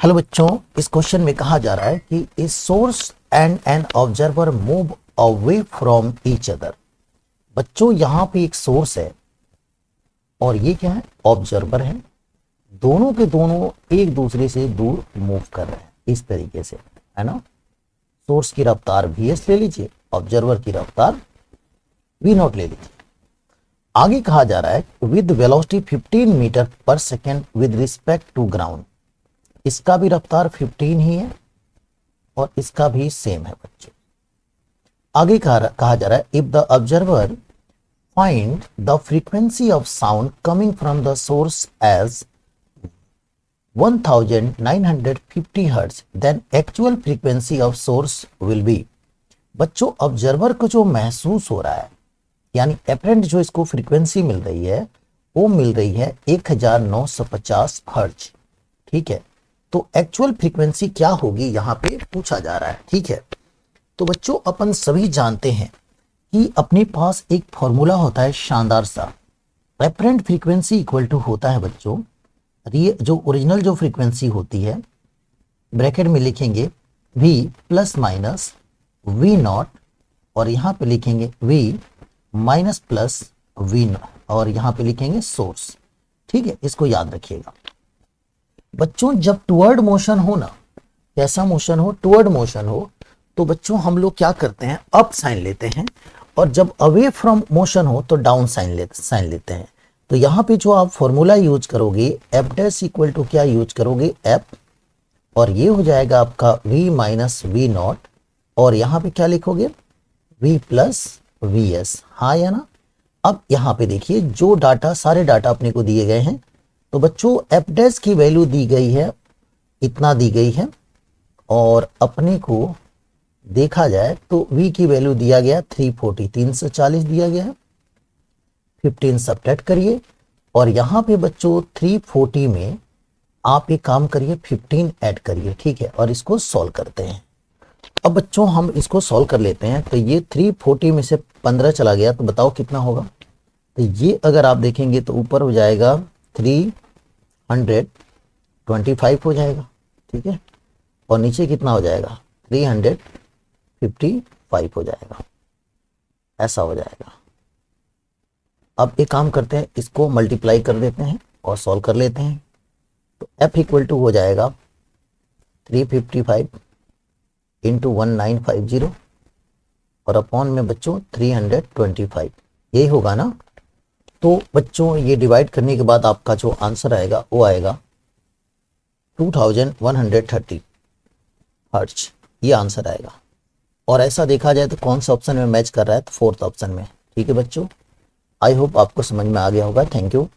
Hello बच्चों, इस question में कहा जा रहा है कि a source and an observer move away from each other. बच्चों यहां पे एक सोर्स है और ये क्या है, ऑब्जर्वर है। दोनों के दोनों एक दूसरे से दूर मूव कर रहे हैं इस तरीके से, है ना। सोर्स की रफ्तार vs ले लीजिए, ऑब्जर्वर की रफ्तार v नॉट ले लीजिए। आगे कहा जा रहा है विद वेलोसिटी 15 मीटर पर second with respect to ground. इसका भी रफ्तार 15 ही है और इसका भी सेम है बच्चों। आगे कहा जा रहा है if the observer find the frequency of sound coming from the source as 1950 hertz then actual frequency of source will be. बच्चों ऑब्जर्वर को जो महसूस हो रहा है, यानी एपरेंट जो इसको फ्रीक्वेंसी मिल रही है वो मिल रही है 1950 हर्ट्ज। ठीक है, तो एक्चुअल फ्रीक्वेंसी क्या होगी यहां पे पूछा जा रहा है। ठीक है, तो बच्चों अपन सभी जानते हैं कि अपने पास एक फॉर्मूला होता है शानदार सा। एपरेंट फ्रीक्वेंसी इक्वल टू होता है बच्चों जो ओरिजिनल जो फ्रीक्वेंसी होती है, ब्रैकेट में लिखेंगे v plus minus v not और यहां पे लिखेंगे v माइनस प्लस v और यहां पे लिखेंगे सोर्स। ठीक है, इसको याद रखिएगा बच्चों। जब टुवर्ड मोशन हो ना, कैसा मोशन हो, टुवर्ड मोशन हो, तो बच्चों हम लोग क्या करते हैं, अप साइन लेते हैं, और जब अवे फ्रॉम मोशन हो तो डाउन साइन लेते हैं। तो यहाँ पे जो आप फॉर्मूला यूज करोगे एफ डैश इक्वल टू क्या यूज करोगे, एफ, और ये हो जाएगा आपका v माइनस वी नॉट, और यहाँ पे क्या लिखोगे v प्लस वी एस। हाँ या ना। अब यहाँ पे देखिए जो डाटा, सारे डाटा अपने को दिए गए हैं, तो बच्चों एफ डैश की वैल्यू दी गई है, इतना दी गई है, और अपने को देखा जाए तो v की वैल्यू दिया गया 340, 340 दिया गया है। 15 सब्ट्रैक्ट करिए और यहाँ पे बच्चों 340 में आप एक काम करिए 15 ऐड करिए। ठीक है, और इसको सॉल्व करते हैं। अब बच्चों हम इसको सॉल्व कर लेते हैं। तो ये 340 में से 15 चला गया तो बताओ कितना होगा। तो ये अगर आप देखेंगे तो ऊपर हो जाएगा 325 हो जाएगा। ठीक है, और नीचे कितना हो जाएगा 355 हो जाएगा, ऐसा हो जाएगा। अब एक काम करते हैं, इसको मल्टीप्लाई कर देते हैं और सॉल्व कर लेते हैं। तो F इक्वल टू हो जाएगा 355 इंटू 1950 और अपॉन में बच्चों 325, यही होगा ना। तो बच्चों ये डिवाइड करने के बाद आपका जो आंसर आएगा वो आएगा 2130 हर्ट्ज, ये आंसर आएगा। और ऐसा देखा जाए तो कौन सा ऑप्शन में मैच कर रहा है, तो फोर्थ ऑप्शन में। ठीक है बच्चों, आई होप आपको समझ में आ गया होगा। Thank you.